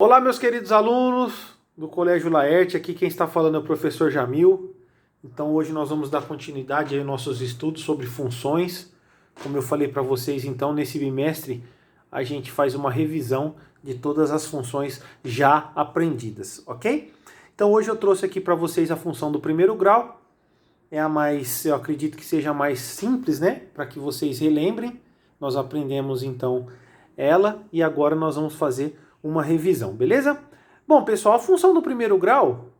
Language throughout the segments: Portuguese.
Olá, meus queridos alunos do Colégio Laerte, aqui quem está falando é o professor Jamil. Então hoje nós vamos dar continuidade aos nossos estudos sobre funções. Como eu falei para vocês, então nesse bimestre a gente faz uma revisão de todas as funções já aprendidas, ok? Então hoje eu trouxe aqui para vocês a função do primeiro grau. É a mais, eu acredito que seja a mais simples, né? Para que vocês relembrem. Nós aprendemos então ela e agora nós vamos fazer uma revisão, beleza? Bom, pessoal, a função do primeiro grau,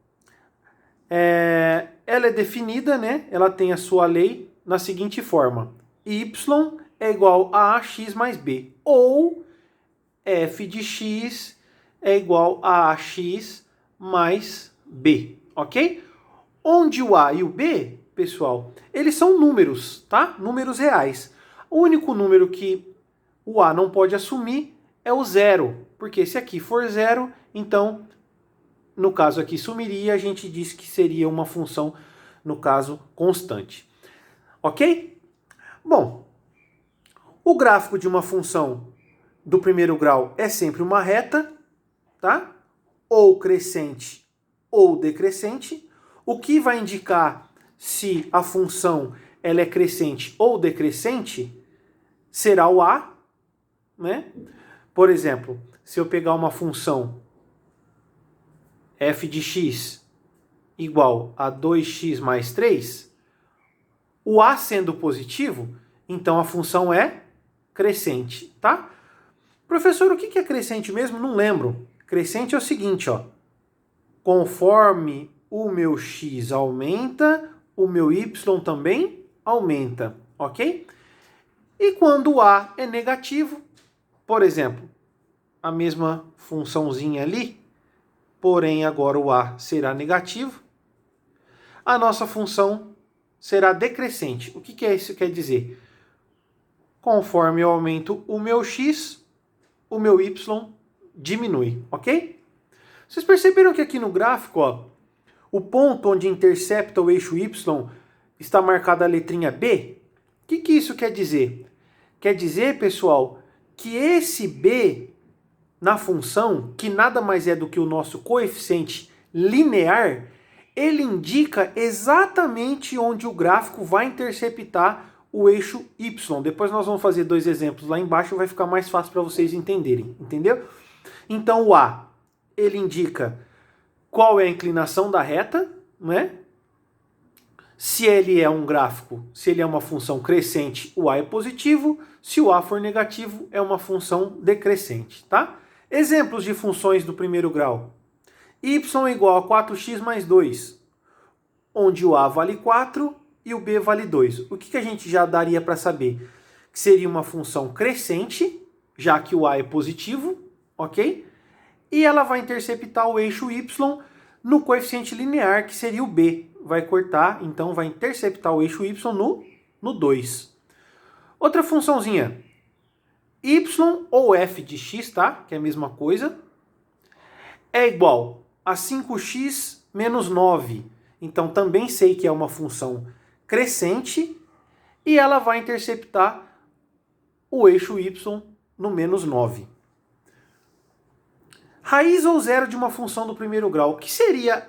ela é definida, né? Ela tem a sua lei na seguinte forma: y é igual a ax mais b, ou f de x é igual a ax mais b, ok? Onde o a e o b, pessoal, eles são números, tá? Números reais. O único número que o a não pode assumir é o zero, porque se aqui for zero, então, no caso aqui sumiria, a gente diz que seria uma função, no caso, constante. Ok? Bom, o gráfico de uma função do primeiro grau é sempre uma reta, tá? Ou crescente ou decrescente, o que vai indicar se a função ela é crescente ou decrescente será o a, né? Por exemplo, se eu pegar uma função f de x igual a 2x mais 3, o a sendo positivo, então a função é crescente, tá? Professor, o que é crescente mesmo? Não lembro. Crescente é o seguinte, ó. Conforme o meu x aumenta, o meu y também aumenta, ok? E quando o a é negativo, por exemplo, a mesma funçãozinha ali, porém agora o a será negativo, a nossa função será decrescente. O que isso quer dizer? Conforme eu aumento o meu x, o meu y diminui, ok? Vocês perceberam que aqui no gráfico, ó, o ponto onde intercepta o eixo y está marcada a letrinha B? O que isso quer dizer? Quer dizer, pessoal, que esse B na função, que nada mais é do que o nosso coeficiente linear, ele indica exatamente onde o gráfico vai interceptar o eixo y. Depois nós vamos fazer dois exemplos lá embaixo, vai ficar mais fácil para vocês entenderem, entendeu? Então o A, ele indica qual é a inclinação da reta, né? Se ele é um gráfico, se ele é uma função crescente, o a é positivo. Se o a for negativo, é uma função decrescente, tá? Exemplos de funções do primeiro grau. Y é igual a 4x mais 2, onde o a vale 4 e o b vale 2. O que a gente já daria para saber? Que seria uma função crescente, já que o a é positivo, ok? E ela vai interceptar o eixo y no coeficiente linear, que seria o b. Vai cortar, então vai interceptar o eixo y no 2. Outra funçãozinha, y ou f de x, tá? Que é a mesma coisa, é igual a 5x menos 9. Então também sei que é uma função crescente e ela vai interceptar o eixo y no menos 9. Raiz ou zero de uma função do primeiro grau. O que seria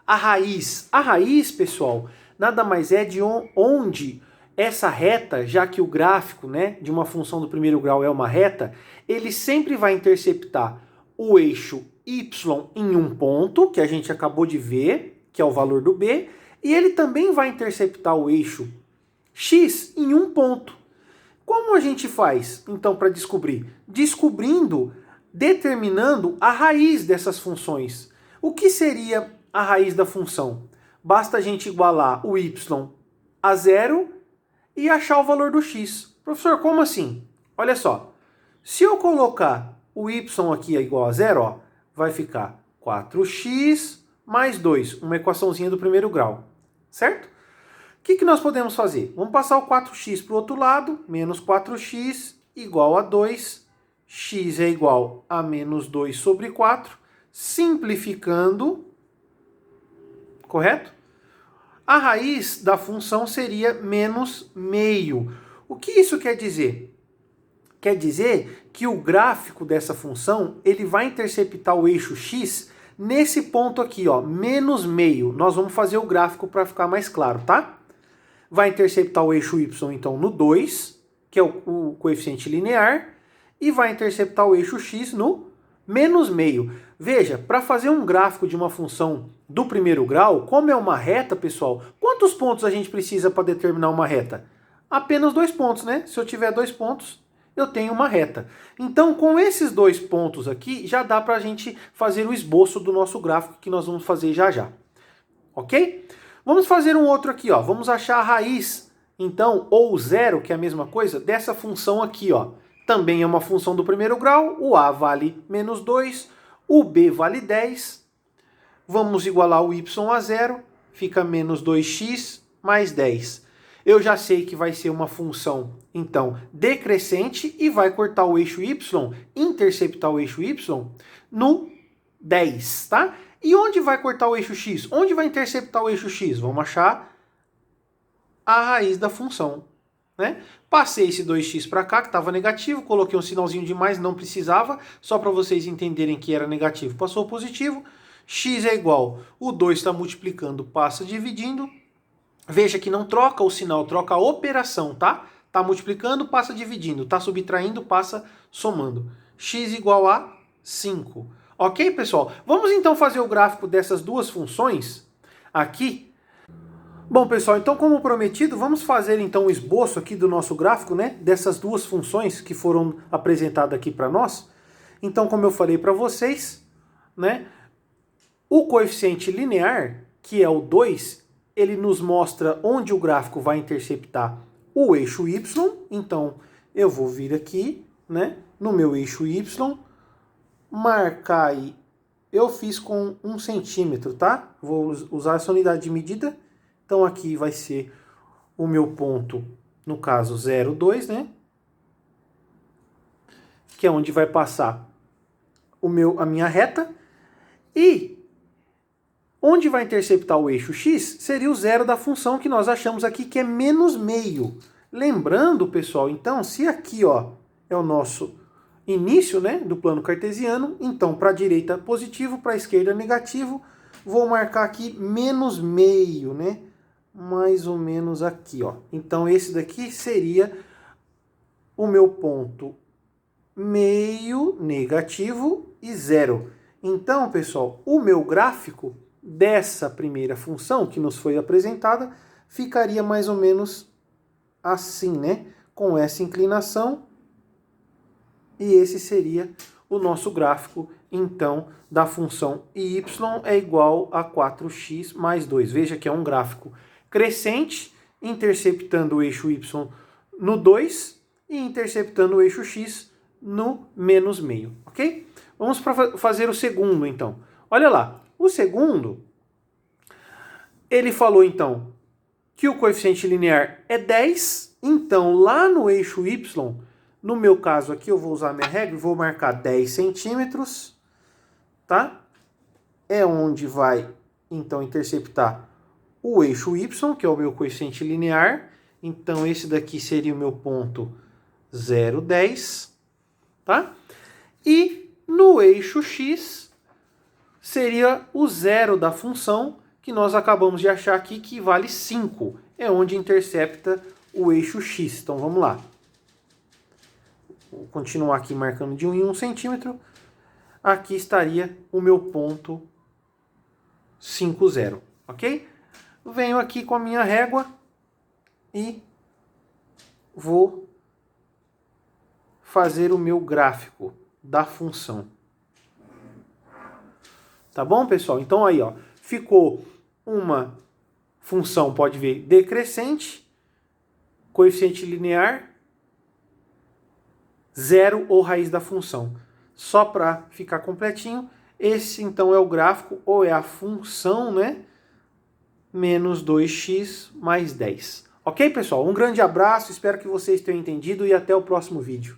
a raiz? A raiz, pessoal, nada mais é de onde essa reta, já que o gráfico, né, de uma função do primeiro grau é uma reta, ele sempre vai interceptar o eixo y em um ponto, que a gente acabou de ver, que é o valor do b, e ele também vai interceptar o eixo x em um ponto. Como a gente faz, então, para descobrir? Determinando a raiz dessas funções. O que seria a raiz da função? Basta a gente igualar o y a zero e achar o valor do x. Professor, como assim? Olha só, se eu colocar o y aqui igual a zero, ó, vai ficar 4x mais 2, uma equaçãozinha do primeiro grau, certo? O que nós podemos fazer? Vamos passar o 4x para o outro lado, menos 4x igual a 2, x é igual a menos 2 sobre 4, simplificando, correto? A raiz da função seria menos meio. O que isso quer dizer? Quer dizer que o gráfico dessa função, ele vai interceptar o eixo x nesse ponto aqui, ó, menos meio. Nós vamos fazer o gráfico para ficar mais claro, tá? Vai interceptar o eixo y, então, no 2, que é o coeficiente linear, e vai interceptar o eixo x no menos meio. Veja, para fazer um gráfico de uma função do primeiro grau, como é uma reta, pessoal, quantos pontos a gente precisa para determinar uma reta? Apenas 2 pontos, né? Se eu tiver 2 pontos, eu tenho uma reta. Então, com esses 2 pontos aqui, já dá para a gente fazer o esboço do nosso gráfico, que nós vamos fazer já já. Ok? Vamos fazer um outro aqui, ó. Vamos achar a raiz, então, ou zero, que é a mesma coisa, dessa função aqui, ó. Também é uma função do primeiro grau, o a vale menos 2, o b vale 10. Vamos igualar o y a zero, fica menos 2x mais 10. Eu já sei que vai ser uma função, então, decrescente e vai cortar o eixo y, interceptar o eixo y no 10, tá? E onde vai cortar o eixo x? Onde vai interceptar o eixo x? Vamos achar a raiz da função, né? Passei esse 2x para cá, que estava negativo, coloquei um sinalzinho de mais, não precisava, só para vocês entenderem que era negativo, passou positivo. X é igual, o 2 está multiplicando, passa dividindo. Veja que não troca o sinal, troca a operação, tá? Está multiplicando, passa dividindo. Está subtraindo, passa somando. X igual a 5. Ok, pessoal? Vamos então fazer o gráfico dessas duas funções aqui. Bom, pessoal, então como prometido, vamos fazer então o esboço aqui do nosso gráfico, né? Dessas duas funções que foram apresentadas aqui para nós. Então, como eu falei para vocês, né? O coeficiente linear, que é o 2, ele nos mostra onde o gráfico vai interceptar o eixo y. Então, eu vou vir aqui, né, no meu eixo y, marcar aí. Eu fiz com 1 centímetro, tá? Vou usar essa unidade de medida. Então, aqui vai ser o meu ponto, no caso, 0,2, né? Que é onde vai passar a minha reta. E onde vai interceptar o eixo x seria o zero da função que nós achamos aqui, que é menos meio. Lembrando, pessoal, então, se aqui, ó, é o nosso início, né, do plano cartesiano, então para a direita positivo, para a esquerda negativo, vou marcar aqui menos meio, né, mais ou menos aqui, ó. Então esse daqui seria o meu ponto meio, negativo e zero. Então, pessoal, o meu gráfico dessa primeira função que nos foi apresentada ficaria mais ou menos assim, né? Com essa inclinação, e esse seria o nosso gráfico, então, da função y é igual a 4x mais 2. Veja que é um gráfico crescente, interceptando o eixo y no 2 e interceptando o eixo x no menos meio, ok? Vamos fazer o segundo, então. Olha lá, o segundo, ele falou, então, que o coeficiente linear é 10, então, lá no eixo y, no meu caso aqui, eu vou usar a minha regra e vou marcar 10 centímetros, tá? É onde vai, então, interceptar o eixo y, que é o meu coeficiente linear. Então, esse daqui seria o meu ponto 0,10, tá? E no eixo x seria o zero da função que nós acabamos de achar aqui, que vale 5. É onde intercepta o eixo x. Então, vamos lá. Vou continuar aqui marcando de 1 em 1 centímetro. Aqui estaria o meu ponto 5, 0. Ok? Venho aqui com a minha régua e vou fazer o meu gráfico da função. Tá bom, pessoal? Então aí, ó, ficou uma função, pode ver, decrescente, coeficiente linear, zero ou raiz da função. Só para ficar completinho, esse então é o gráfico, ou é a função, né? Menos 2x mais 10. Ok, pessoal? Um grande abraço, espero que vocês tenham entendido e até o próximo vídeo.